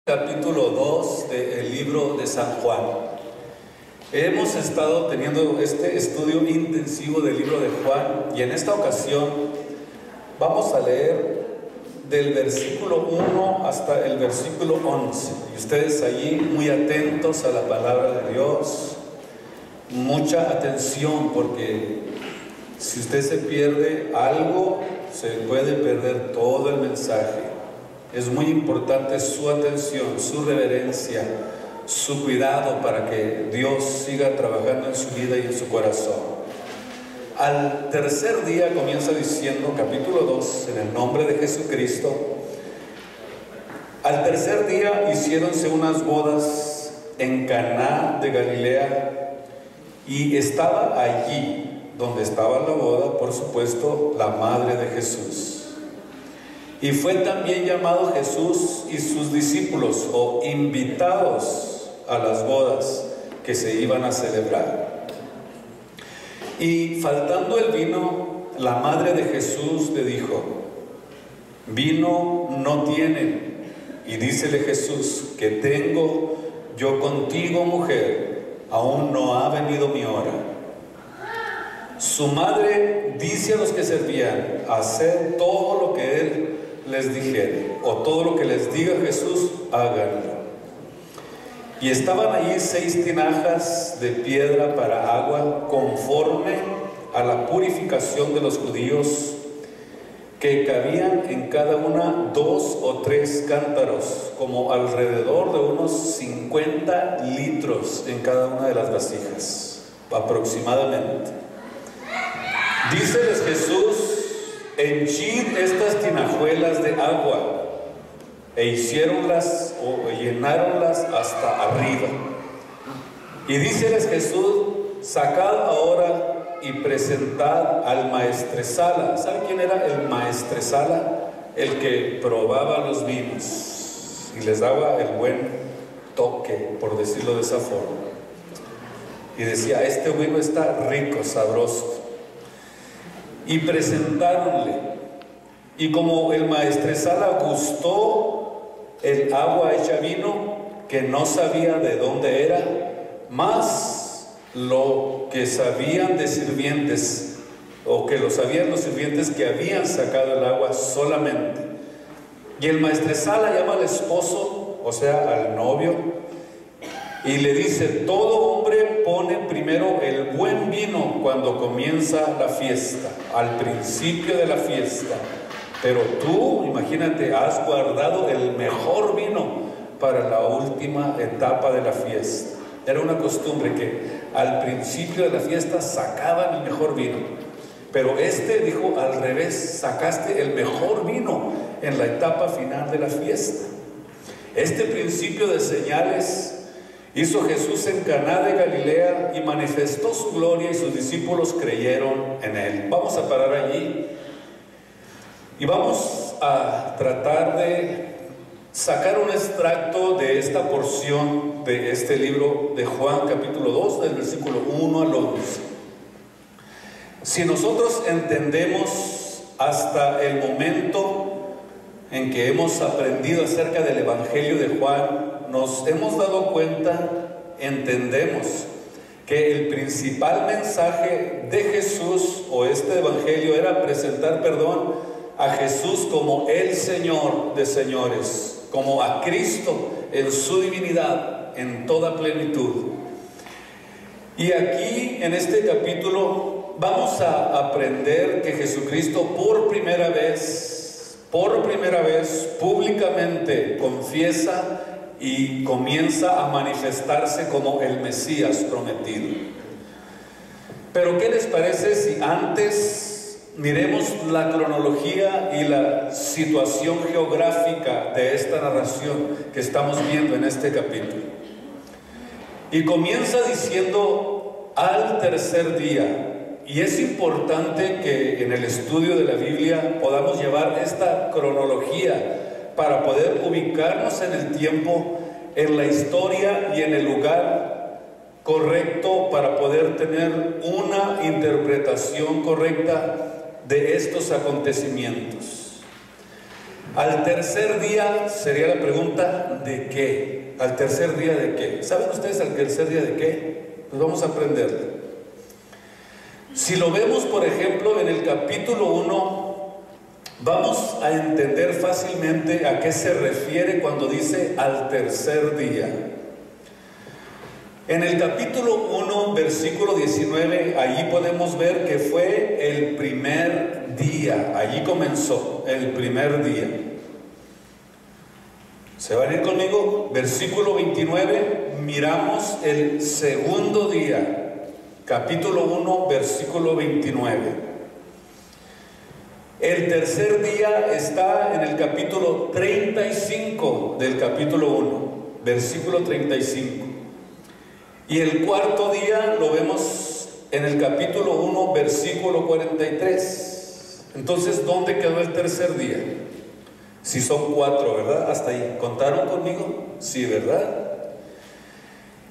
Capítulo 2 del libro de San Juan. Hemos estado teniendo este estudio intensivo del libro de Juan y en esta ocasión vamos a leer del versículo 1 hasta el versículo 11. Y ustedes allí muy atentos a la palabra de Dios, mucha atención, porque si usted se pierde algo, se puede perder todo el mensaje. Es muy importante su atención, su reverencia, su cuidado para que Dios siga trabajando en su vida y en su corazón. Al tercer día comienza diciendo, capítulo 2, en el nombre de Jesucristo. Al tercer día hiciéronse unas bodas en Caná de Galilea y estaba allí, donde estaba la boda, por supuesto, la madre de Jesús. Y fue también llamado Jesús y sus discípulos o invitados a las bodas que se iban a celebrar. Y faltando el vino, la madre de Jesús le dijo: vino no tienen. Y dícele Jesús: ¿qué tengo yo contigo, mujer? Aún no ha venido mi hora. Su madre dice a los que servían: haced todo lo que él les dijere, o todo lo que les diga Jesús, háganlo. Y estaban allí 6 tinajas de piedra para agua, conforme a la purificación de los judíos, que cabían en cada una 2 o 3 cántaros, como alrededor de unos 50 litros en cada una de las vasijas, aproximadamente. Díceles Jesús: henchid estas tinajuelas de agua, e hicieronlas o llenáronlas hasta arriba. Y díceles Jesús: sacad ahora y presentad al maestresala. ¿Sabe quién era el maestresala? El que probaba los vinos y les daba el buen toque, por decirlo de esa forma. Y decía: este vino está rico, sabroso. Y presentáronle, y como el maestresala gustó el agua hecha vino, que no sabía de dónde era, más lo que sabían de sirvientes, o que lo sabían los sirvientes que habían sacado el agua solamente. Y el maestresala llama al esposo, o sea, al novio, y le dice: todo hombre pone primero el buen vino cuando comienza la fiesta, al principio de la fiesta. Pero tú, imagínate, has guardado el mejor vino para la última etapa de la fiesta. Era una costumbre que al principio de la fiesta sacaban el mejor vino. Pero dijo al revés: sacaste el mejor vino en la etapa final de la fiesta. Este principio de señales hizo Jesús en Caná de Galilea y manifestó su gloria, y sus discípulos creyeron en él. Vamos a parar allí y vamos a tratar de sacar un extracto de esta porción de este libro de Juan, capítulo 2, del versículo 1 al 11. Si nosotros entendemos hasta el momento en que hemos aprendido acerca del Evangelio de Juan, nos hemos dado cuenta, entendemos que el principal mensaje de Jesús, o este Evangelio, era presentar, a Jesús como el Señor de señores, como a Cristo en su divinidad, en toda plenitud. Y aquí, en este capítulo, vamos a aprender que Jesucristo por primera vez, públicamente confiesa y comienza a manifestarse como el Mesías prometido. Pero ¿qué les parece si antes miremos la cronología y la situación geográfica de esta narración que estamos viendo en este capítulo? Y comienza diciendo: al tercer día. Y es importante que en el estudio de la Biblia podamos llevar esta cronología para poder ubicarnos en el tiempo, en la historia y en el lugar correcto, para poder tener una interpretación correcta de estos acontecimientos. Al tercer día sería la pregunta, ¿de qué? ¿Al tercer día de qué? ¿Saben ustedes al tercer día de qué? Pues vamos a aprenderlo. Si lo vemos, por ejemplo, en el capítulo 1, vamos a entender fácilmente a qué se refiere cuando dice al tercer día. En el capítulo 1, versículo 19, allí podemos ver que fue el primer día. Allí comenzó el primer día. ¿Se van a ir conmigo? Versículo 29, miramos el segundo día. Capítulo 1, versículo 29. El tercer día está en el capítulo 35 del capítulo 1, versículo 35. Y el cuarto día lo vemos en el capítulo 1, versículo 43. Entonces, ¿dónde quedó el tercer día? Si son 4, ¿verdad? Hasta ahí. ¿Contaron conmigo? Sí, ¿verdad?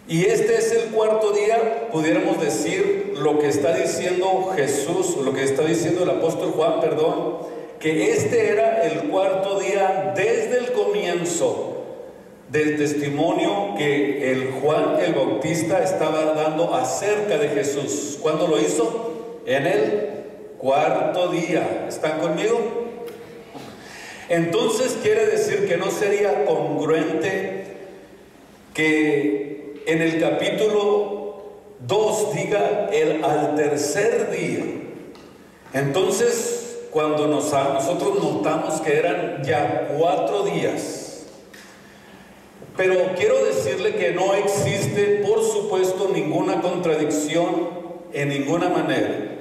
Y este es el cuarto día, pudiéramos decir lo que está diciendo Jesús, lo que está diciendo el apóstol Juan, perdón, que este era el cuarto día desde el comienzo del testimonio que el Juan el Bautista estaba dando acerca de Jesús. ¿Cuándo lo hizo? En el cuarto día. ¿Están conmigo? Entonces quiere decir que no sería congruente que en el capítulo 2 diga al tercer día. Entonces, cuando nosotros notamos que eran ya 4 días, pero quiero decirle que no existe, por supuesto, ninguna contradicción en ninguna manera.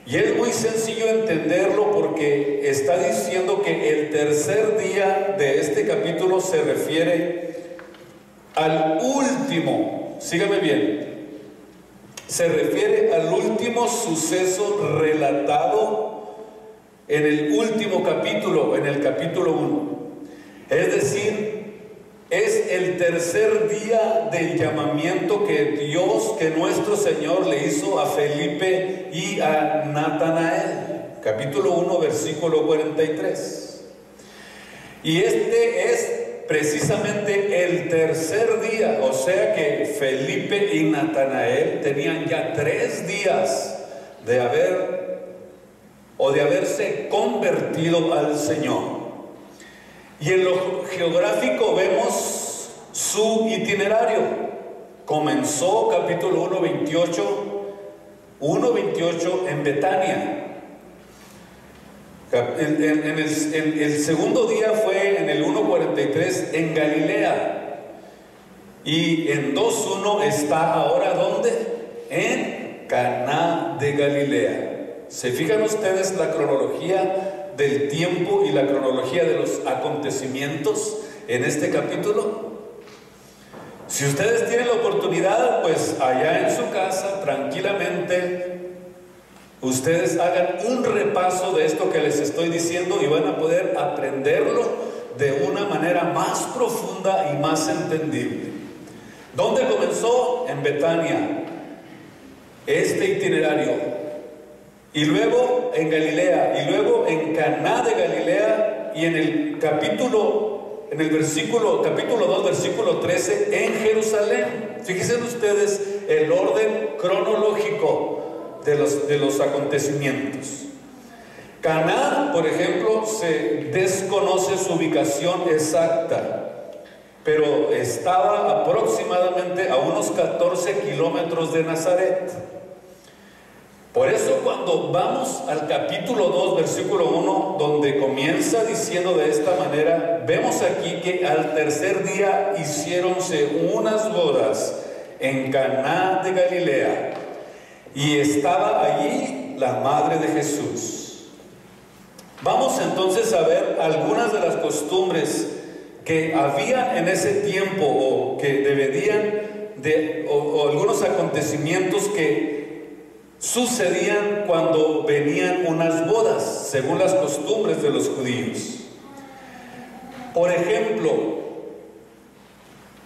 Y es muy sencillo entenderlo porque está diciendo que el tercer día de este capítulo se refiere al último, sígame bien, se refiere al último suceso relatado en el último capítulo, en el capítulo 1. Es decir, es el tercer día del llamamiento que nuestro Señor le hizo a Felipe y a Natanael. Capítulo 1, versículo 43. Y este es precisamente el tercer día, o sea que Felipe y Natanael tenían ya 3 días de haberse convertido al Señor. Y en lo geográfico vemos su itinerario. Comenzó capítulo 1:28 en Betania. El segundo día fue en el 1:43 en Galilea. Y en 2:1 está ahora ¿dónde? En Caná de Galilea. ¿Se fijan ustedes la cronología del tiempo y la cronología de los acontecimientos en este capítulo? Si ustedes tienen la oportunidad, pues allá en su casa, tranquilamente, ustedes hagan un repaso de esto que les estoy diciendo y van a poder aprenderlo de una manera más profunda y más entendible. ¿Dónde comenzó? En Betania, este itinerario. Y luego en Galilea, y luego en Caná de Galilea, y en el capítulo 2, versículo 13, en Jerusalén. Fíjense ustedes el orden cronológico de los acontecimientos. Caná, por ejemplo, se desconoce su ubicación exacta, pero estaba aproximadamente a unos 14 kilómetros de Nazaret. Por eso cuando vamos al capítulo 2, versículo 1, donde comienza diciendo de esta manera, vemos aquí que al tercer día hiciéronse unas bodas en Caná de Galilea, y estaba allí la madre de Jesús. Vamos entonces a ver algunas de las costumbres que había en ese tiempo, o que deberían o algunos acontecimientos que sucedían cuando venían unas bodas, según las costumbres de los judíos. Por ejemplo,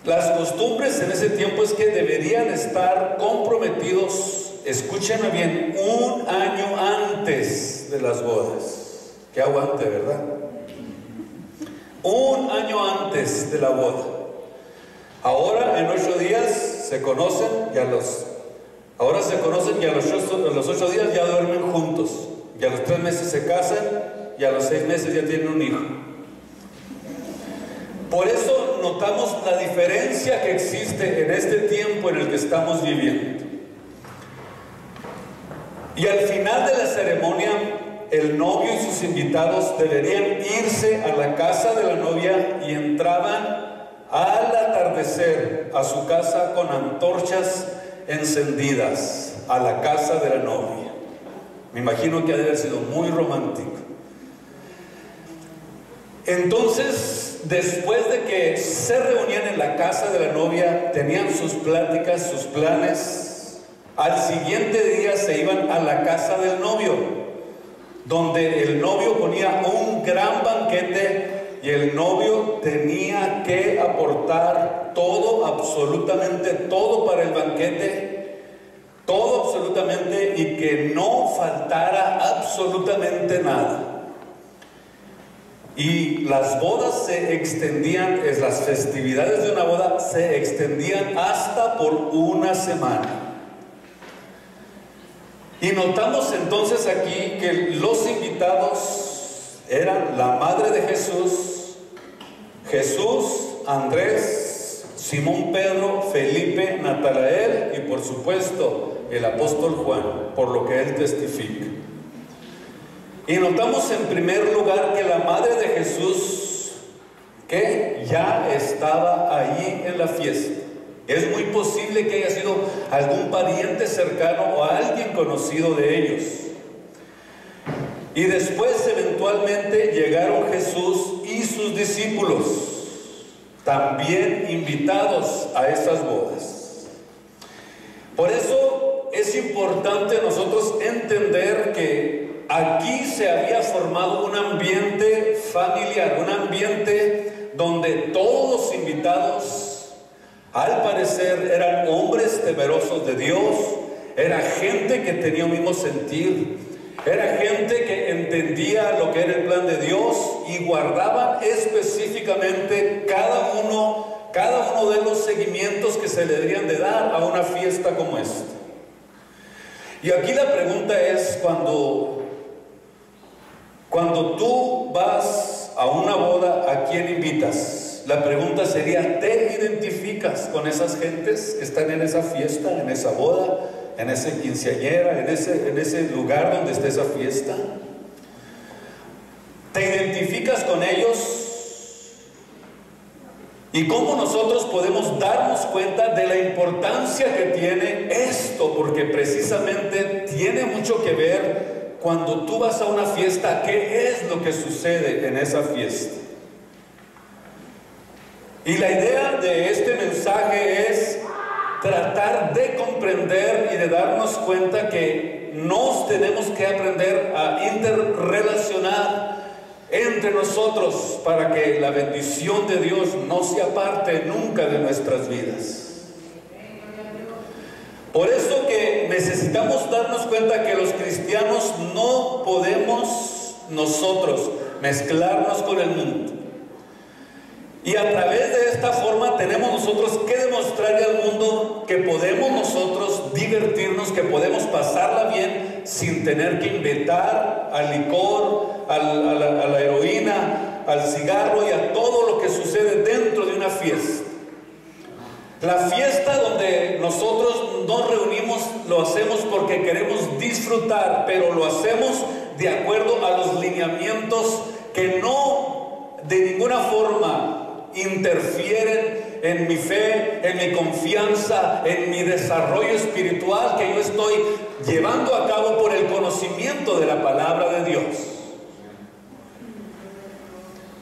las costumbres en ese tiempo es que deberían estar comprometidos, escúchenme bien, 1 año antes de las bodas. Qué aguante, ¿verdad? un año antes de la boda. Ahora en 8 días se conocen y a los 8 días ya duermen juntos, y a los 3 meses se casan y a los 6 meses ya tienen un hijo. Por eso notamos la diferencia que existe en este tiempo en el que estamos viviendo. Y al final de la ceremonia, el novio y sus invitados deberían irse a la casa de la novia y entraban al atardecer a su casa con antorchas encendidas a la casa de la novia. Me imagino que ha de haber sido muy romántico. Entonces, después de que se reunían en la casa de la novia, tenían sus pláticas, sus planes, al siguiente día se iban a la casa del novio, donde el novio ponía un gran banquete y el novio tenía que aportar todo, absolutamente todo para el banquete, todo absolutamente, y que no faltara absolutamente nada. Y las bodas se extendían, las festividades de una boda se extendían hasta por una semana. Y notamos entonces aquí que los invitados eran la madre de Jesús, Andrés, Simón Pedro, Felipe, Natanael y por supuesto el apóstol Juan, por lo que él testifica. Y notamos en primer lugar que la madre de Jesús, que ya estaba allí en la fiesta. Es muy posible que haya sido algún pariente cercano o alguien conocido de ellos. Y después eventualmente llegaron Jesús y sus discípulos, también invitados a esas bodas. Por eso es importante nosotros entender que aquí se había formado un ambiente familiar, un ambiente donde todos los invitados, al parecer, eran hombres temerosos de Dios, era gente que tenía un mismo sentir, era gente que entendía lo que era el plan de Dios y guardaban específicamente cada uno de los seguimientos que se le deberían de dar a una fiesta como esta. Y aquí la pregunta es, cuando tú vas a una boda, ¿a quién invitas? La pregunta sería, ¿te identificas con esas gentes que están en esa fiesta, en esa boda, en ese quinceañera, en ese lugar donde está esa fiesta? ¿Te identificas con ellos? ¿Y cómo nosotros podemos darnos cuenta de la importancia que tiene esto? Porque precisamente tiene mucho que ver cuando tú vas a una fiesta, ¿qué es lo que sucede en esa fiesta? Y la idea de este mensaje es tratar de comprender y de darnos cuenta que nos tenemos que aprender a interrelacionar entre nosotros para que la bendición de Dios no se aparte nunca de nuestras vidas. Por eso que necesitamos darnos cuenta que los cristianos no podemos nosotros mezclarnos con el mundo. Y a través de esta forma tenemos nosotros que demostrarle al mundo que podemos nosotros divertirnos, que podemos pasarla bien sin tener que inventar al licor, a la heroína, al cigarro y a todo lo que sucede dentro de una fiesta. La fiesta donde nosotros nos reunimos lo hacemos porque queremos disfrutar, pero lo hacemos de acuerdo a los lineamientos que no de ninguna forma interfieren en mi fe, en mi confianza, en mi desarrollo espiritual que yo estoy llevando a cabo por el conocimiento de la palabra de Dios.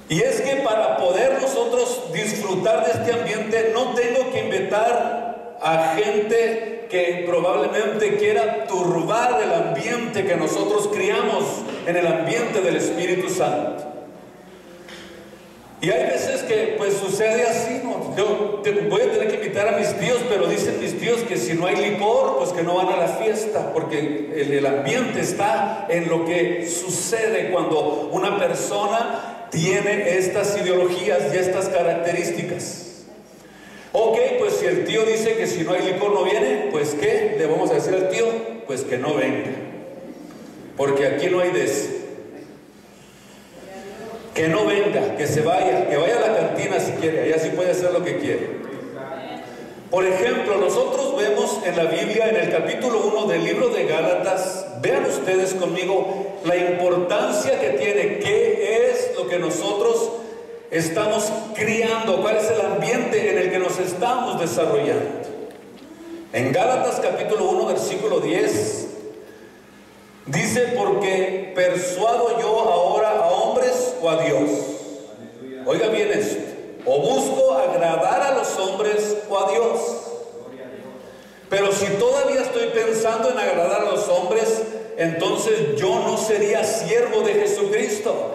Y es que para poder nosotros disfrutar de este ambiente no tengo que invitar a gente que probablemente quiera turbar el ambiente que nosotros criamos en el ambiente del Espíritu Santo. Y hay veces que pues sucede así, ¿no? Yo voy a tener que invitar a mis tíos, pero dicen mis tíos que si no hay licor, pues que no van a la fiesta, porque el ambiente está en lo que sucede cuando una persona tiene estas ideologías y estas características. Ok, pues si el tío dice que si no hay licor no viene, pues ¿qué le vamos a decir al tío? Pues que no venga, porque aquí no hay de eso. Que no venga, que se vaya, que vaya a la cantina si quiere, allá sí puede hacer lo que quiere. Por ejemplo, nosotros vemos en la Biblia, en el capítulo 1 del libro de Gálatas, vean ustedes conmigo la importancia que tiene, qué es lo que nosotros estamos criando, cuál es el ambiente en el que nos estamos desarrollando. En Gálatas capítulo 1 versículo 10 dice: porque persuado yo ahora a hombres o a Dios. Oiga bien esto: o busco agradar a los hombres o a Dios. Pero si todavía estoy pensando en agradar a los hombres, entonces yo no sería siervo de Jesucristo.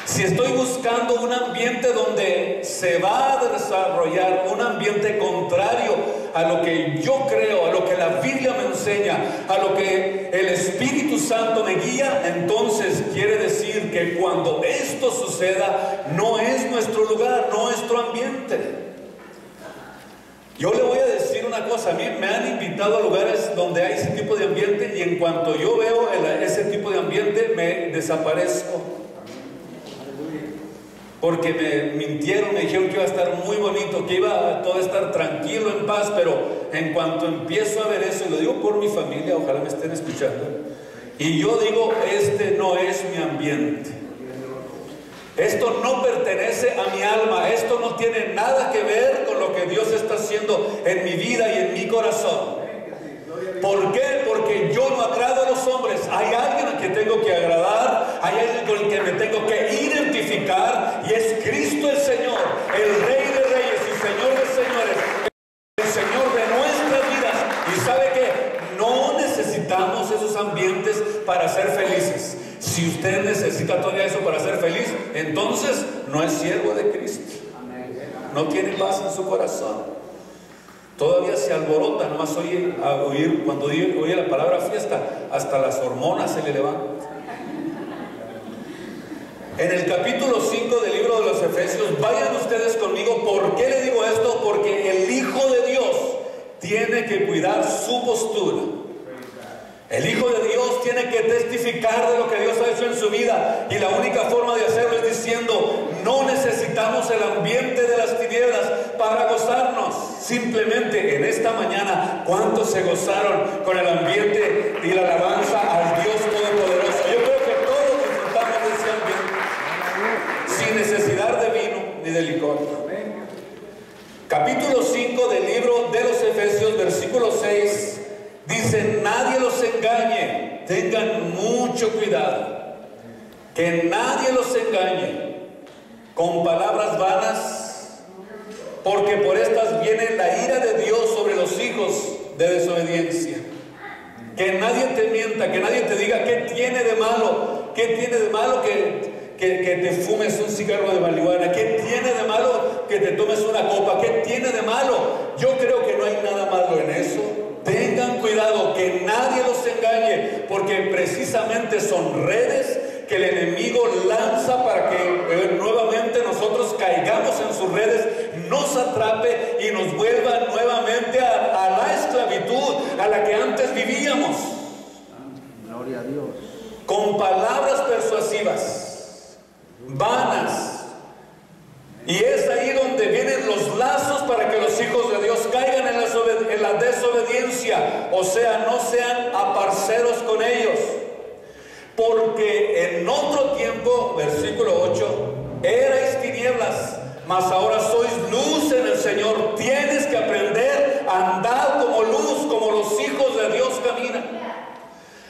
Si estoy buscando un ambiente donde se va a desarrollar un ambiente contrario a lo que yo creo, a lo que la Biblia me enseña, a lo que el Espíritu Santo me guía, entonces quiere decir que cuando esto suceda, no es nuestro lugar, no es nuestro ambiente. Yo le voy a decir una cosa: a mí me han invitado a lugares donde hay ese tipo de ambiente, y en cuanto yo veo ese tipo de ambiente, me desaparezco. Porque me mintieron, me dijeron que iba a estar muy bonito, que iba a todo estar tranquilo, en paz, pero en cuanto empiezo a ver eso, y lo digo por mi familia, ojalá me estén escuchando, y yo digo, este no es mi ambiente, esto no pertenece a mi alma, esto no tiene nada que ver con lo que Dios está haciendo en mi vida y en mi corazón. ¿Por qué? Porque yo no agrado a los hombres. Hay alguien a quien tengo que agradar, hay alguien con el que me tengo que identificar, y es Cristo el Señor, el Rey de Reyes y Señor de Señores, el Señor de nuestras vidas. Y ¿sabe qué? No necesitamos esos ambientes para ser felices. Si usted necesita todavía eso para ser feliz, entonces no es siervo de Cristo, no tiene paz en su corazón. Todavía se alborota, nomás oír cuando oye la palabra fiesta, hasta las hormonas se le levantan. En el capítulo 5 del libro de los Efesios, vayan ustedes conmigo. ¿Por qué le digo esto? Porque el Hijo de Dios tiene que cuidar su postura. El Hijo de Dios tiene que testificar de lo que Dios ha hecho en su vida, y la única forma de hacerlo es diciendo: no necesitamos el ambiente de las tinieblas para gozarnos. Simplemente en esta mañana, ¿cuántos se gozaron con el ambiente y la alabanza al Dios Todopoderoso? Yo creo que todos disfrutamos de ese ambiente, sin necesidad de vino ni de licor. Capítulo 5 del libro de los Efesios, versículo 6, dice: nadie los engañe, tengan mucho cuidado, que nadie los engañe con palabras vanas, porque por estas viene la ira de Dios sobre los hijos de desobediencia. Que nadie te mienta, que nadie te diga qué tiene de malo, qué tiene de malo que te fumes un cigarro de marihuana, qué tiene de malo que te tomes una copa, qué tiene de malo. Yo creo que no hay nada malo en eso. Tengan cuidado, que nadie los engañe, porque precisamente son redes que el enemigo lanza para que nuevamente nosotros caigamos en sus redes, nos atrape y nos vuelva nuevamente a la esclavitud a la que antes vivíamos. Gloria a Dios. Con palabras persuasivas, vanas. Y es ahí donde vienen los lazos para que los hijos de Dios caigan en la desobediencia, o sea, no sean aparceros con ellos. Porque en otro tiempo, versículo 8, erais tinieblas, mas ahora sois luz en el Señor. Tienes que aprender a andar como luz, como los hijos de Dios caminan.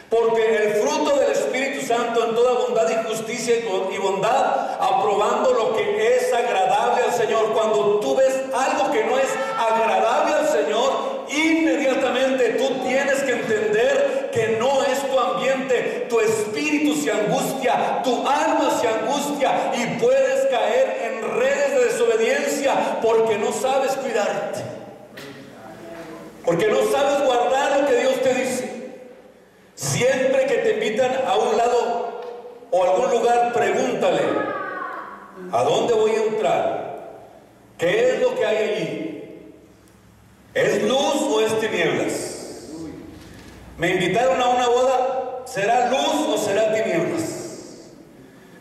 Porque el fruto del Espíritu Santo en toda bondad y justicia y bondad, aprobando lo que es agradable al Señor. Cuando tú ves algo que no es agradable al Señor, inmediatamente tú tienes que entender que no es tu ambiente. Tu espíritu se angustia, tu alma se angustia, y puedes caer en redes de desobediencia porque no sabes cuidarte, porque no sabes guardar lo que Dios te dice. Siempre que te invitan a un lado o a algún lugar, pregúntale: ¿A dónde voy a entrar? ¿Qué es lo que hay allí? ¿Es luz o es tinieblas? Me invitaron a una boda, ¿será luz o será tinieblas?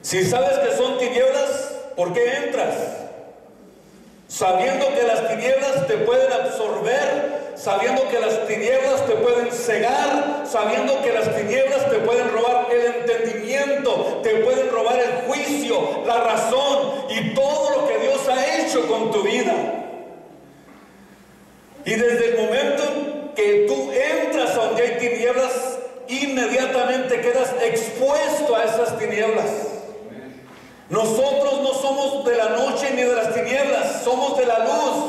Si sabes que son tinieblas, ¿por qué entras? Sabiendo que las tinieblas te pueden absorber, sabiendo que las tinieblas te pueden cegar, sabiendo que las tinieblas te pueden robar el entendimiento, te pueden robar el juicio, la razón y todo lo que Dios ha hecho con tu vida. Y desde el momento que tú entras a donde hay tinieblas, inmediatamente quedas expuesto a esas tinieblas. Nosotros no somos de la noche ni de las tinieblas, somos de la luz,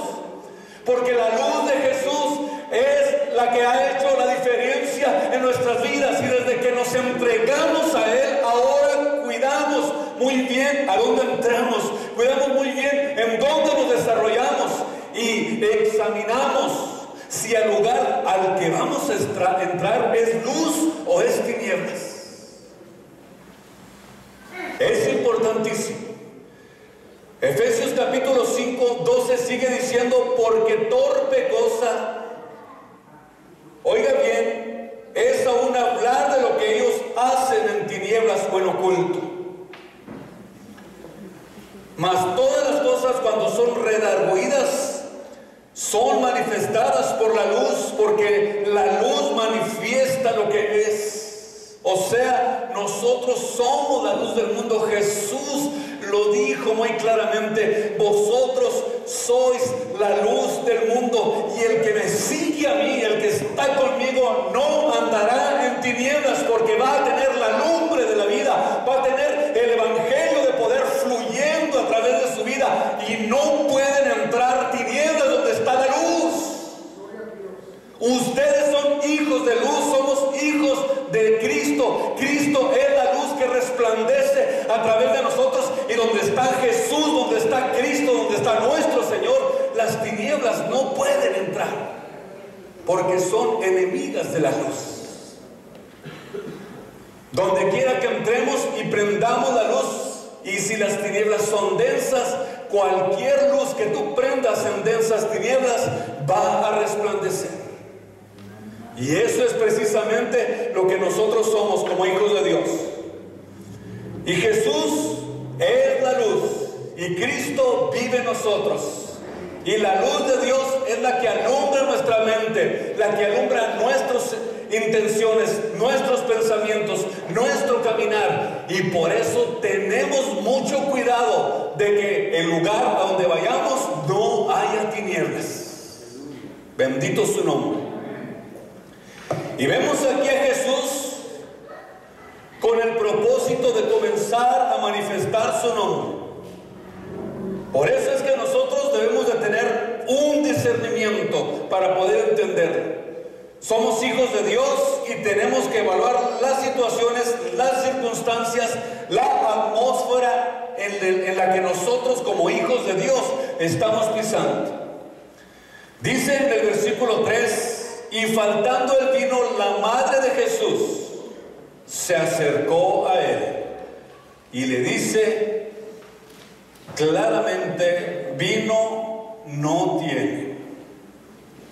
porque la luz de Jesús es la que ha hecho la diferencia en nuestras vidas, y desde que nos entregamos a Él, ahora cuidamos muy bien a dónde entramos, cuidamos muy bien en dónde nos desarrollamos y examinamos si el lugar al que vamos a entrar es luz o es tinieblas. Es importantísimo. Efesios capítulo 5, 12 sigue diciendo: porque torpe cosa, oiga bien, es aún hablar de lo que ellos hacen en tinieblas o en oculto. Mas todas las cosas, cuando son redargüidas, son manifestadas por la luz, porque la luz manifiesta lo que es. O sea, nosotros somos la luz del mundo. Jesús lo dijo muy claramente: vosotros sois la luz del mundo, y el que me sigue a mí, el que está conmigo, no andará en tinieblas, porque va a tener la lumbre de la vida, va a tener el evangelio de poder fluyendo a través de su vida, y no pueden entrar tinieblas donde está la luz. Ustedes son hijos de luz, somos hijos de Cristo. Cristo es la luz que resplandece a través de nosotros, y donde está Jesús, donde está Cristo, donde está nuestro Señor, las tinieblas no pueden entrar, porque son enemigas de la luz. Donde quiera que entremos y prendamos la luz, y si las tinieblas son densas, cualquier luz que tú prendas en densas tinieblas va a resplandecer. Y eso es precisamente lo que nosotros somos como hijos de Dios. Y Jesús es la luz, y Cristo vive en nosotros. Y la luz de Dios es la que alumbra nuestra mente, la que alumbra nuestras intenciones, nuestros pensamientos, nuestro caminar. Y por eso tenemos mucho cuidado de que el lugar a donde vayamos no haya tinieblas. Bendito su nombre. Y vemos aquí a Jesús con el propósito de comenzar a manifestar su nombre. Por eso es que nosotros debemos de tener un discernimiento para poder entenderlo. Somos hijos de Dios y tenemos que evaluar las situaciones, las circunstancias, la atmósfera en la que nosotros como hijos de Dios estamos pisando. Dice en el versículo 3: y faltando el vino, la madre de Jesús se acercó a él y le dice claramente: vino no tiene.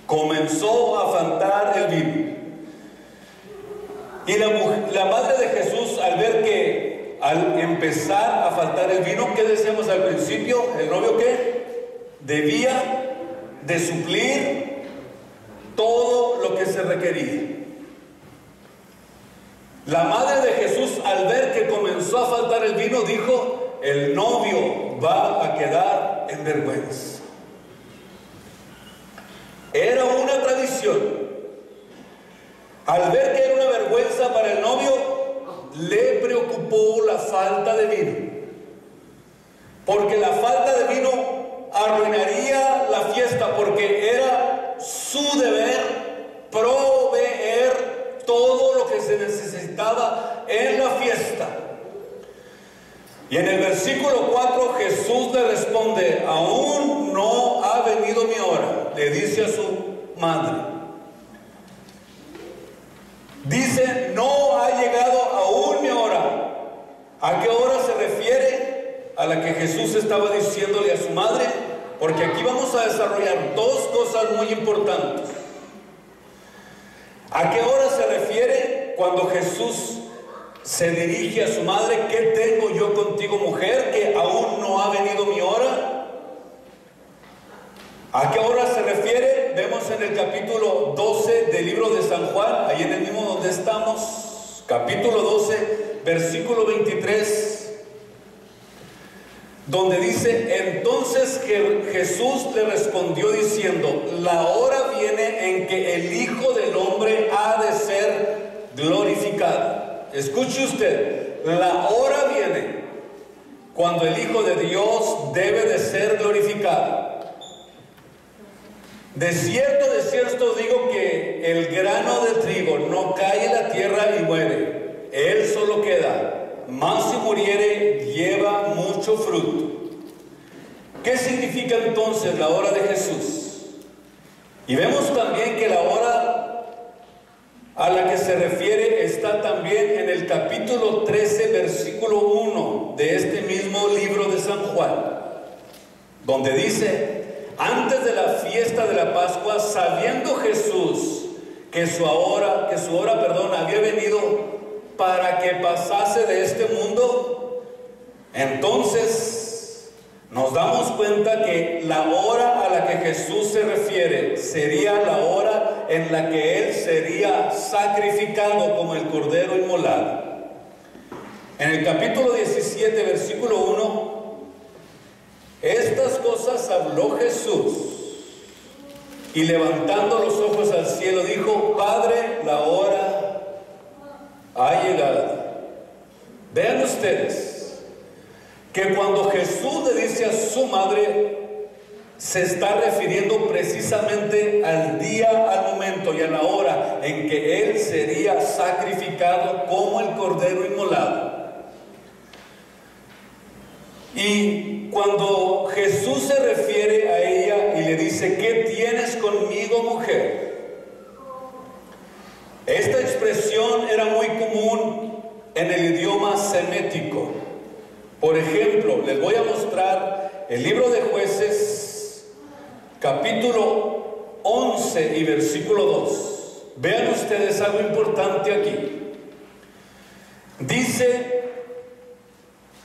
Comenzó a faltar el vino. Y la madre de Jesús, al ver que al empezar a faltar el vino, ¿qué decíamos al principio? ¿El novio qué? Debía de suplir todo lo que se requería. La madre de Jesús, al ver que comenzó a faltar el vino, dijo: el novio va a quedar en vergüenza. Era una tradición. Al ver que era una vergüenza para el novio, le preocupó la falta de vino, porque la falta de vino arruinaría la fiesta, porque era su deber proveer todo lo que se necesitaba en la fiesta. Y en el versículo 4 Jesús le responde: aún no ha venido mi hora, le dice a su madre. Dice: no ha llegado aún mi hora. ¿A qué hora se refiere? a la que Jesús estaba diciéndole a su madre, porque aquí vamos a desarrollar dos cosas muy importantes. ¿A qué hora se refiere cuando Jesús se dirige a su madre? ¿Qué tengo yo contigo, mujer, que aún no ha venido mi hora? ¿A qué hora se refiere? Vemos en el capítulo 12 del libro de San Juan, ahí en el mismo donde estamos, capítulo 12, versículo 23, donde dice: entonces Jesús le respondió diciendo: la hora viene en que el Hijo del Hombre ha de ser glorificado. Escuche usted, la hora viene cuando el Hijo de Dios debe de ser glorificado. De cierto digo que el grano de trigo no cae en la tierra y muere, él solo queda, mas si muriere lleva mucho fruto. ¿Qué significa entonces la hora de Jesús? Y vemos también que la hora a la que se refiere está también en el capítulo 13, versículo 1 de este mismo libro de San Juan, donde dice: antes de la fiesta de la Pascua, sabiendo Jesús que su hora había venido para que pasase de este mundo, entonces nos damos cuenta que la hora a la que Jesús se refiere sería la hora en la que Él sería sacrificado como el cordero inmolado. En el capítulo 17, versículo 1, estas cosas habló Jesús y levantando los ojos al cielo dijo: Padre, la hora ha llegado. Vean ustedes que cuando Jesús le dice a su madre, se está refiriendo precisamente al día, al momento y a la hora en que Él sería sacrificado como el cordero inmolado. Y cuando Jesús se refiere a ella y le dice: ¿qué tienes conmigo, mujer? Esta expresión era muy común en el idioma semético. Por ejemplo, les voy a mostrar el libro de Jueces, capítulo 11 y versículo 2. Vean ustedes algo importante aquí. Dice: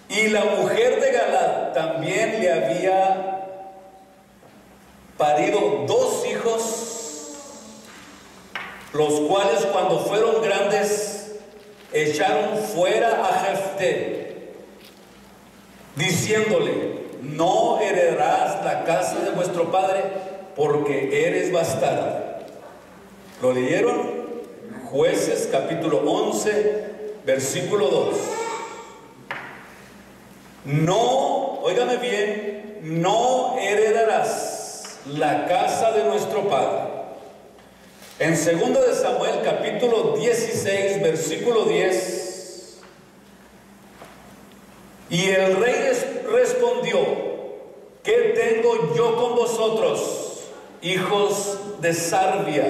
y la mujer de Galaad también le había parido 2 hijos, los cuales cuando fueron grandes echaron fuera a Jefté, diciéndole: no heredarás la casa de vuestro padre, porque eres bastarda. ¿Lo leyeron? Jueces capítulo 11, versículo 2. No, óigame bien, no heredarás la casa de nuestro padre. En 2 de Samuel capítulo 16, versículo 10, y el rey respondió: ¿qué tengo yo con vosotros, hijos de Sarvia?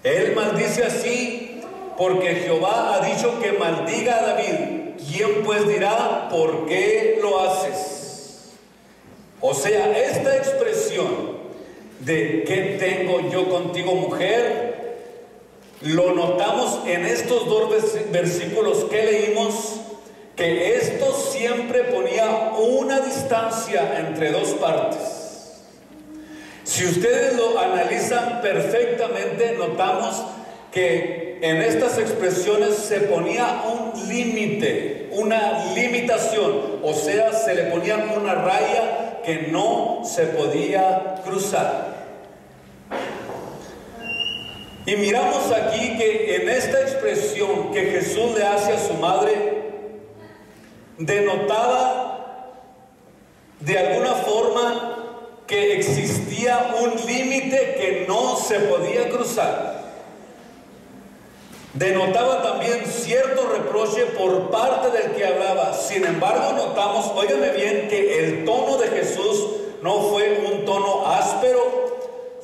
Él maldice así porque Jehová ha dicho que maldiga a David. ¿Quién pues dirá por qué lo haces? O sea, esta expresión de ¿qué tengo yo contigo, mujer?, lo notamos en estos 2 versículos que leímos, que esto siempre ponía una distancia entre 2 partes. Si ustedes lo analizan perfectamente, notamos que en estas expresiones se ponía un límite, una limitación, o sea, se le ponía una raya que no se podía cruzar. Y miramos aquí que en esta expresión que Jesús le hace a su madre, denotaba de alguna forma que existía un límite que no se podía cruzar. Denotaba también cierto reproche por parte del que hablaba. Sin embargo, notamos, óigame bien, que el tono de Jesús no fue un tono áspero,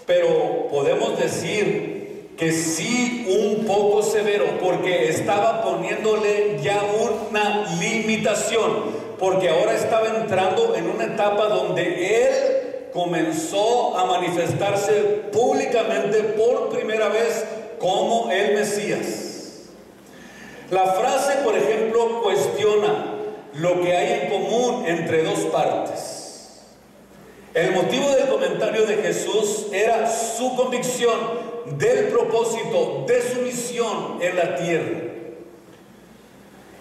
pero podemos decir que sí un poco severo, porque estaba poniéndole ya una limitación. porque ahora estaba entrando en una etapa donde Él comenzó a manifestarse públicamente por primera vez como el Mesías. La frase, por ejemplo, cuestiona lo que hay en común entre dos partes. El motivo del comentario de Jesús era su convicción del propósito de su misión en la tierra.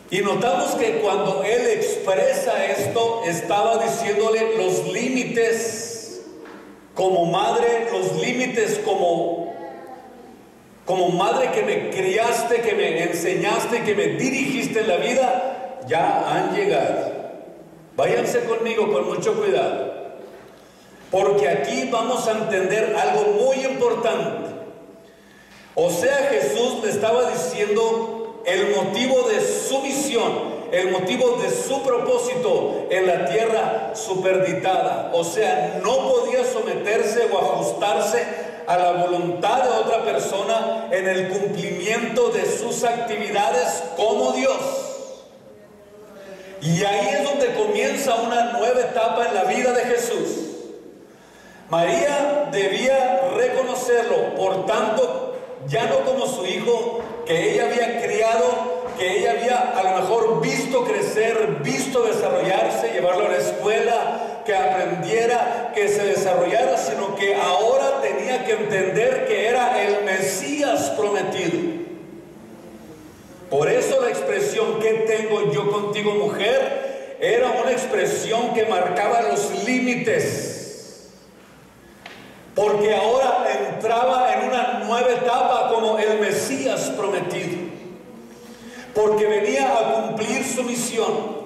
Y notamos que cuando Él expresa esto, estaba diciéndole los límites como madre, los límites como madre que me criaste, que me enseñaste, que me dirigiste en la vida, ya han llegado. Váyanse conmigo con mucho cuidado, porque aquí vamos a entender algo muy importante. O sea, Jesús le estaba diciendo el motivo de su misión, el motivo de su propósito en la tierra superditada. O sea, no podía someterse o ajustarse a la voluntad de otra persona en el cumplimiento de sus actividades como Dios. Y ahí es donde comienza una nueva etapa en la vida de Jesús. María debía reconocerlo, por tanto, ya no como su hijo, que ella había criado, que ella había a lo mejor visto crecer, visto desarrollarse, llevarlo a la escuela, que aprendiera, que se desarrollara, sino que ahora tenía que entender que era el Mesías prometido. Por eso la expresión "¿qué tengo yo contigo, mujer?" era una expresión que marcaba los límites. Porque ahora entraba en una nueva etapa como el Mesías prometido. Porque venía a cumplir su misión.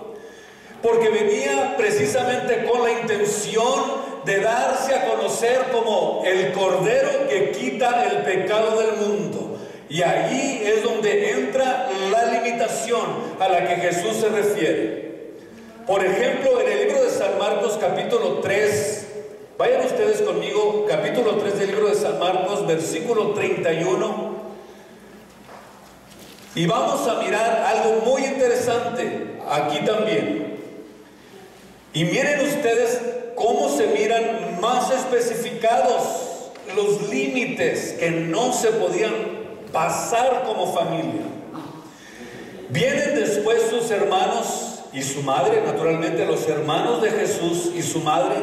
Porque venía precisamente con la intención de darse a conocer como el Cordero que quita el pecado del mundo. Y ahí es donde entra la limitación a la que Jesús se refiere. Por ejemplo, en el libro de San Marcos capítulo 3, vayan ustedes conmigo, capítulo 3 del libro de San Marcos, versículo 31. Y vamos a mirar algo muy interesante aquí también. Y miren ustedes cómo se miran más especificados los límites que no se podían pasar como familia. Vienen después sus hermanos y su madre, naturalmente los hermanos de Jesús y su madre,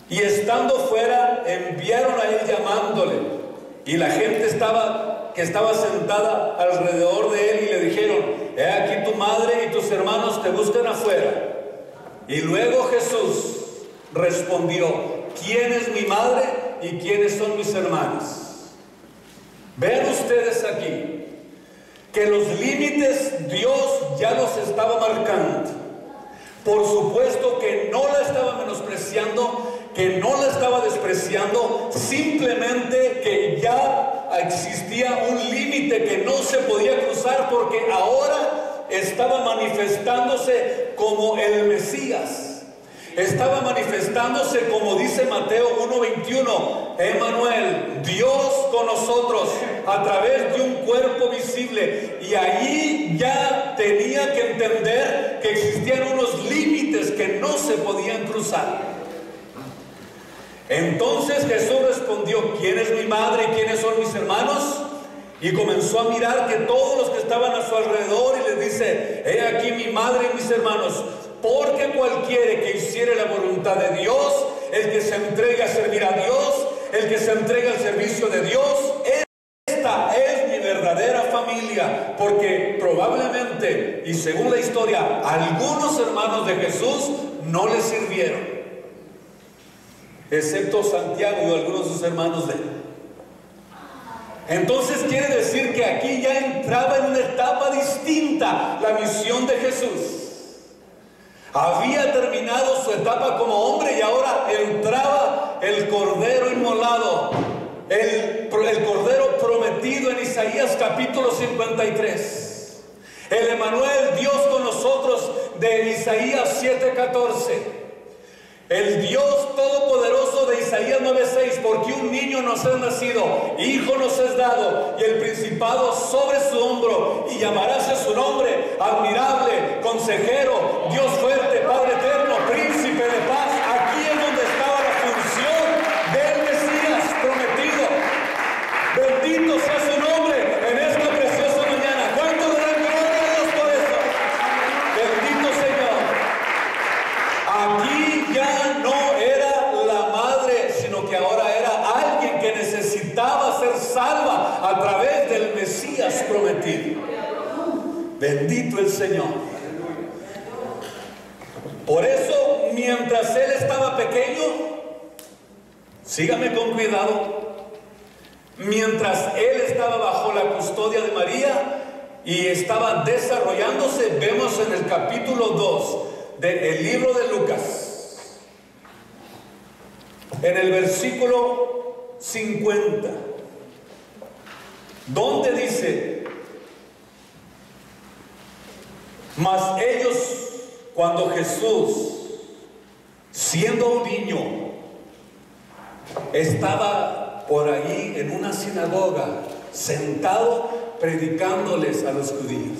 y estando fuera enviaron a él llamándole, y la gente que estaba sentada alrededor de él, y le dijeron: he aquí tu madre y tus hermanos te buscan afuera. Y luego Jesús respondió: ¿quién es mi madre y quiénes son mis hermanos? Vean ustedes aquí que los límites Dios ya los estaba marcando. Por supuesto que no la estaba menospreciando, que no la estaba despreciando, simplemente que ya existía un límite que no se podía cruzar, porque ahora estaba manifestándose como el Mesías. Estaba manifestándose como dice Mateo 1:21, Emmanuel, Dios con nosotros, a través de un cuerpo visible. Y allí ya tenía que entender que existían unos límites que no se podían cruzar. Entonces Jesús respondió: ¿quién es mi madre y quiénes son mis hermanos? Y comenzó a mirar que todos los que estaban a su alrededor, y les dice: he aquí mi madre y mis hermanos. Porque cualquiera que hiciere la voluntad de Dios, el que se entrega a servir a Dios, el que se entrega al servicio de Dios, esta es mi verdadera familia. Porque probablemente, y según la historia, algunos hermanos de Jesús no le sirvieron, excepto Santiago y algunos de sus hermanos de él. Entonces quiere decir que aquí ya entraba en una etapa distinta la misión de Jesús. Había terminado su etapa como hombre y ahora entraba el Cordero inmolado, el Cordero prometido en Isaías capítulo 53. El Emmanuel, Dios con nosotros, de Isaías 7:14. El Dios todopoderoso de Isaías 9:6, porque un niño nos es nacido, hijo nos es dado, y el principado sobre su hombro, y llamarás su nombre admirable, consejero, Dios fuerte, Padre eterno, príncipe de paz. Aquí es donde estaba la función del Mesías prometido. Bendito sea su nombre en esta preciosa mañana. ¿Cuánto le dan gloria a Dios por eso? Bendito Señor. Aquí ya no era la madre, sino que ahora era alguien que necesitaba ser salva a través del Mesías prometido. Bendito el Señor. Por eso, mientras él estaba pequeño, sígame con cuidado, mientras él estaba bajo la custodia de María y estaba desarrollándose, vemos en el capítulo 2 del libro de Lucas, en el versículo 50, donde dice: mas ellos, cuando Jesús, siendo un niño, estaba por ahí en una sinagoga, sentado predicándoles a los judíos.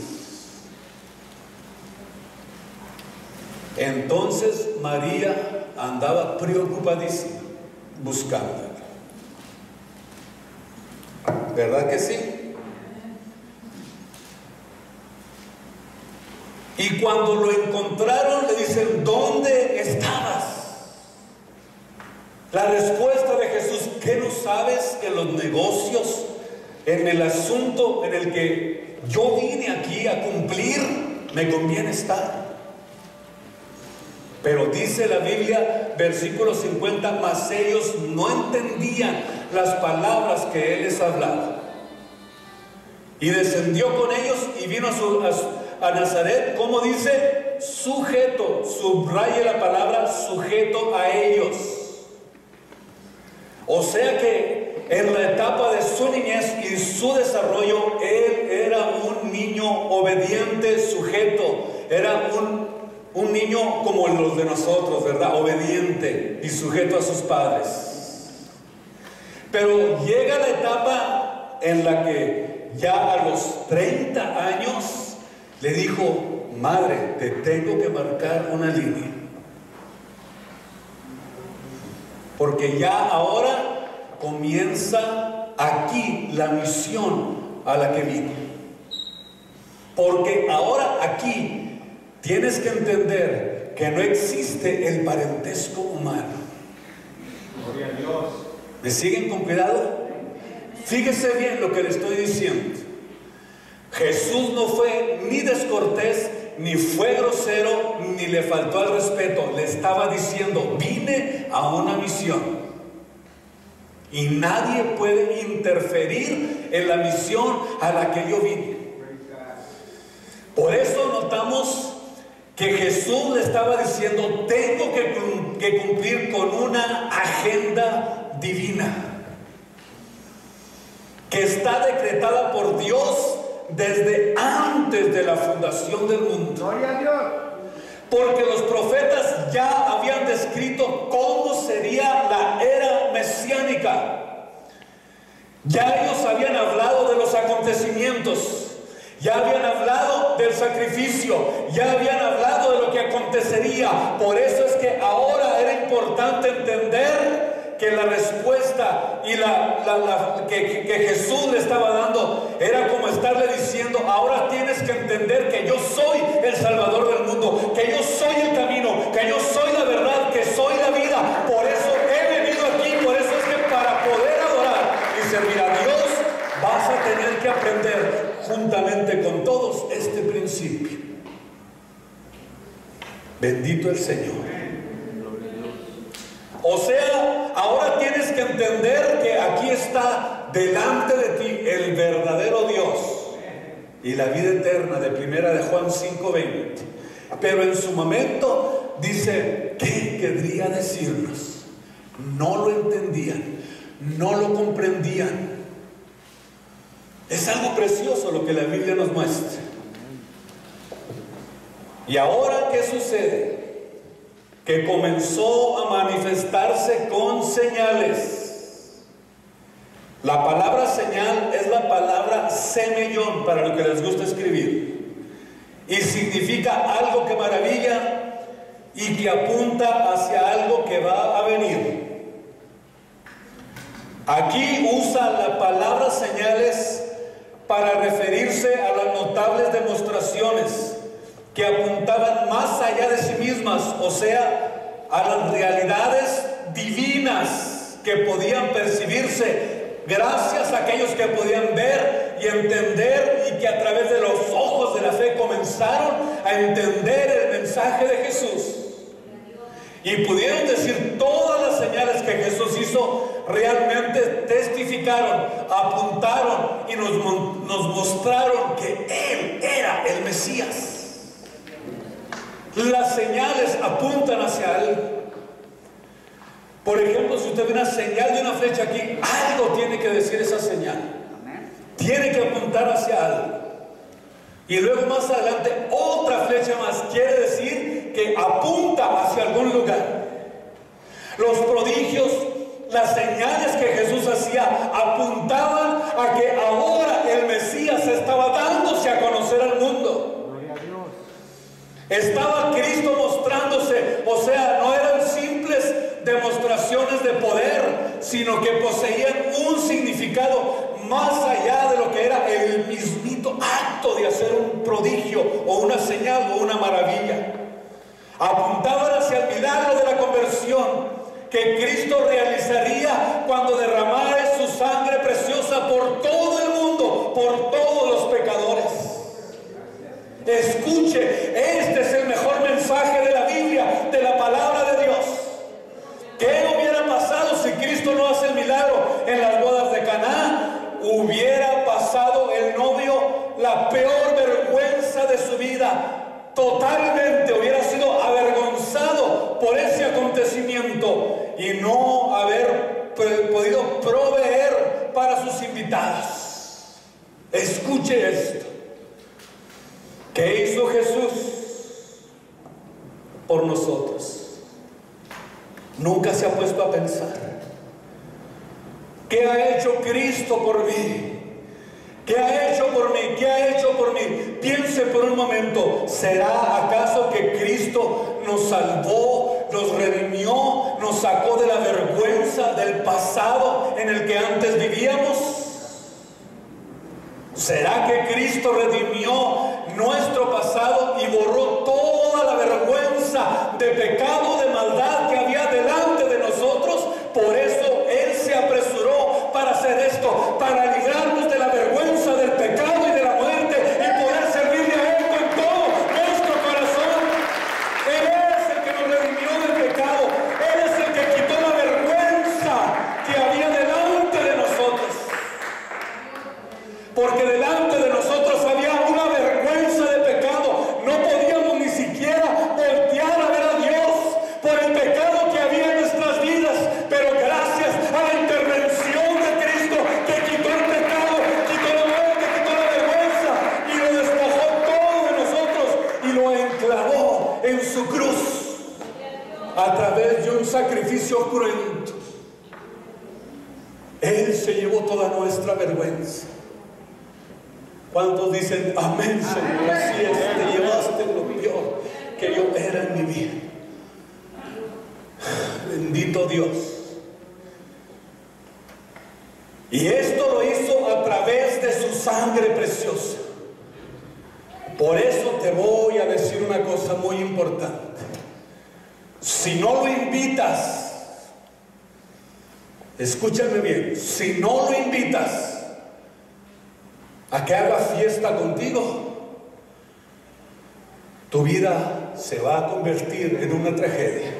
Entonces María andaba preocupadísima buscando. ¿Verdad que sí? Y cuando lo encontraron le dicen: ¿dónde estabas? La respuesta de Jesús: ¿qué no sabes que los negocios, en el asunto en el que yo vine aquí a cumplir, me conviene estar? Pero dice la Biblia, versículo 50, mas ellos no entendían las palabras que él les hablaba. Y descendió con ellos y vino a Nazaret, como dice, sujeto, subraye la palabra sujeto a ellos. O sea que en la etapa de su niñez y su desarrollo, él era un niño obediente, sujeto, era un niño como los de nosotros, ¿verdad? Obediente y sujeto a sus padres. Pero llega la etapa en la que ya a los 30 años le dijo: madre, te tengo que marcar una línea, porque ya ahora comienza aquí la misión a la que vine. Porque ahora aquí tienes que entender que no existe el parentesco humano. Gloria a Dios. ¿Me siguen con cuidado? Fíjese bien lo que le estoy diciendo. Jesús no fue ni descortés, ni fue grosero, ni le faltó al respeto. Le estaba diciendo: vine a una misión y nadie puede interferir en la misión a la que yo vine. Por eso notamos que Jesús le estaba diciendo: tengo que cumplir con una agenda divina que está decretada por Dios desde antes de la fundación del mundo. Gloria a Dios. Porque los profetas ya habían descrito cómo sería la era mesiánica. Ya ellos habían hablado de los acontecimientos, ya habían hablado del sacrificio, ya habían hablado de lo que acontecería. Por eso es que ahora era importante entender que la respuesta y que Jesús le estaba dando era como estarle diciendo: ahora tienes que entender que yo soy el Salvador del mundo, que yo soy el camino, que yo soy la verdad, que soy la vida. Por eso he venido aquí. Por eso es que para poder adorar y servir a Dios vas a tener que aprender juntamente con todos este principio. Bendito el Señor. O sea, ahora tienes que entender que aquí está delante de ti el verdadero Dios y la vida eterna, de primera de Juan 5:20. Pero en su momento dice: ¿qué querría decirnos? No lo entendían, no lo comprendían. Es algo precioso lo que la Biblia nos muestra. Y ahora, ¿qué sucede? Que comenzó a manifestarse con señales. La palabra señal es la palabra semellón, para lo que les gusta escribir. y significa algo que maravilla y que apunta hacia algo que va a venir. Aquí usa la palabra señales para referirse a las notables demostraciones que apuntaban más allá de sí mismas, o sea, a las realidades divinas que podían percibirse gracias a aquellos que podían ver y entender, y que a través de los ojos de la fe comenzaron a entender el mensaje de Jesús. Y pudieron decir todas las señales que Jesús hizo, realmente testificaron, apuntaron y nos mostraron que Él era el Mesías. Las señales apuntan hacia algo. Por ejemplo, si usted ve una señal de una flecha aquí, algo tiene que decir esa señal. Tiene que apuntar hacia algo. Y luego más adelante otra flecha más quiere decir que apunta hacia algún lugar. Los prodigios, las señales que Jesús hacía apuntaban a que ahora el Mesías estaba dándose a conocer al mundo. Estaba Cristo mostrándose, o sea, no eran simples demostraciones de poder, sino que poseían un significado más allá de lo que era el mismito acto de hacer un prodigio o una señal o una maravilla. Apuntaban hacia el milagro de la conversión que Cristo realizaría cuando derramara su sangre preciosa por todo el mundo, por todos los pecadores. Escuche, este es el mejor mensaje de la Biblia, de la palabra de Dios. ¿Qué hubiera pasado si Cristo no hace el milagro en las bodas de Caná? Hubiera pasado el novio la peor vergüenza de su vida. Totalmente hubiera sido avergonzado por ese acontecimiento y no haber podido proveer para sus invitados. Escuche esto. ¿Qué hizo Jesús por nosotros? Nunca se ha puesto a pensar. ¿Qué ha hecho Cristo por mí? ¿Qué ha hecho por mí? ¿Qué ha hecho por mí? Piense por un momento, ¿será acaso que Cristo nos salvó, nos redimió, nos sacó de la vergüenza del pasado en el que antes vivíamos? ¿Será que Cristo redimió nuestro pasado y borró toda la vergüenza de pecado, de maldad que había delante de nosotros? Por eso Él se apresuró para hacer esto, para librarnos de la vergüenza del pecado y de la muerte y poder servirle a Él con todo nuestro corazón. Él es el que nos redimió del pecado. Él es el que quitó la vergüenza que había delante de nosotros. Porque delante de nosotros había una vergüenza de pecado. No podíamos ni siquiera voltear a ver a Dios por el pecado que había en nuestras vidas. Pero gracias a la intervención de Cristo, que quitó el pecado, quitó la muerte, quitó la vergüenza y lo despojó todo de nosotros y lo enclavó en su cruz a través de un sacrificio cruento. Él se llevó toda nuestra vergüenza. ¿Cuántos dicen amén, Señor? Así es, te llevaste lo peor que yo era en mi vida. Bendito Dios. Y esto lo hizo a través de su sangre preciosa. Por eso te voy a decir una cosa muy importante. Si no lo invitas, escúchame bien, si no lo invitas a que haga fiesta contigo, tu vida se va a convertir en una tragedia.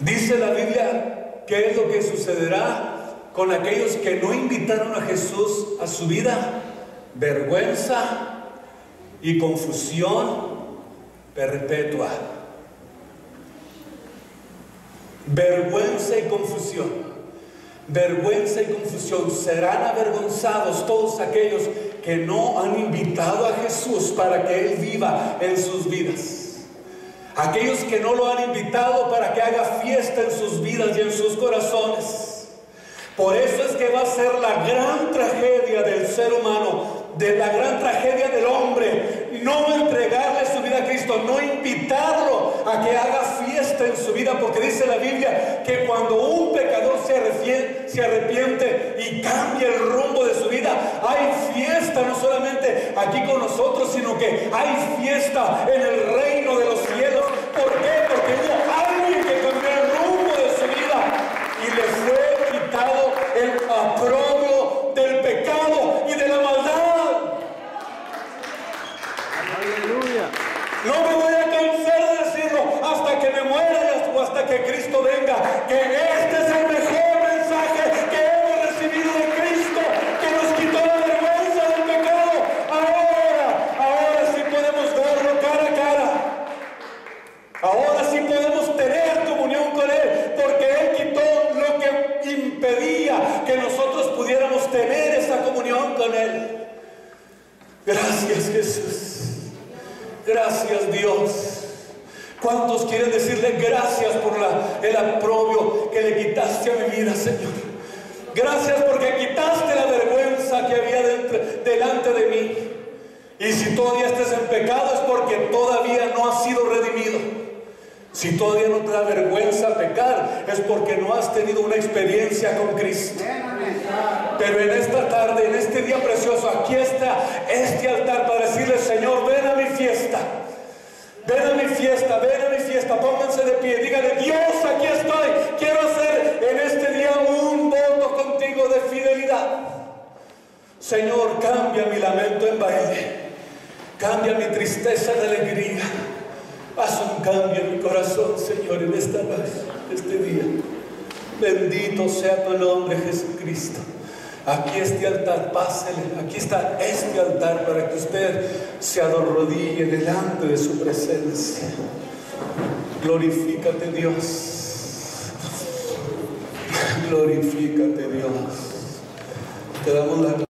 Dice la Biblia qué es lo que sucederá con aquellos que no invitaron a Jesús a su vida: vergüenza y confusión perpetua. Vergüenza y confusión. Vergüenza y confusión. Serán avergonzados todos aquellos que no han invitado a Jesús para que Él viva en sus vidas. Aquellos que no lo han invitado para que haga fiesta en sus vidas y en sus corazones. Por eso es que va a ser la gran tragedia del ser humano de la gran tragedia del hombre, no entregarle su vida a Cristo, no invitarlo a que haga fiesta en su vida, porque dice la Biblia que cuando un pecador se arrepiente y cambia el rumbo de su vida, hay fiesta no solamente aquí con nosotros, sino que hay fiesta en el reino de los cielos. ¿Por qué? Porque hubo alguien que cambió el rumbo de su vida y le fue quitado el aprobio del pecado y de la maldad. Aleluya. No me voy a cansar de decirlo hasta que me muera o hasta que Cristo venga, que este es el mejor mensaje que hemos recibido de Cristo, que nos quitó la vergüenza del pecado. Ahora sí podemos verlo cara a cara. Ahora sí podemos tener comunión con Él, porque Él quitó lo que impedía que nosotros pudiéramos tener esa comunión con Él. Gracias, Jesús. Gracias, Dios. ¿Cuántos quieren decirle gracias por el aprobio que le quitaste a mi vida, Señor? Gracias porque quitaste la vergüenza que había delante de mí. Y si todavía estás en pecado es porque todavía no has sido redimido. Si todavía no te da vergüenza pecar, es porque no has tenido una experiencia con Cristo. Pero en esta tarde, en este día precioso, aquí está este altar para decirle: Señor, ven a mi fiesta. Ven a mi fiesta, ven a mi fiesta. Pónganse de pie, dígale: Dios, aquí estoy. Quiero hacer en este día un voto contigo de fidelidad. Señor, cambia mi lamento en baile. Cambia mi tristeza en alegría. Haz un cambio en mi corazón, Señor, en esta noche, este día. Bendito sea tu nombre, Jesucristo. Aquí este altar, pásele. Aquí está este altar para que usted se arrodille delante de su presencia. Glorifícate, Dios. Glorifícate, Dios. Te damos la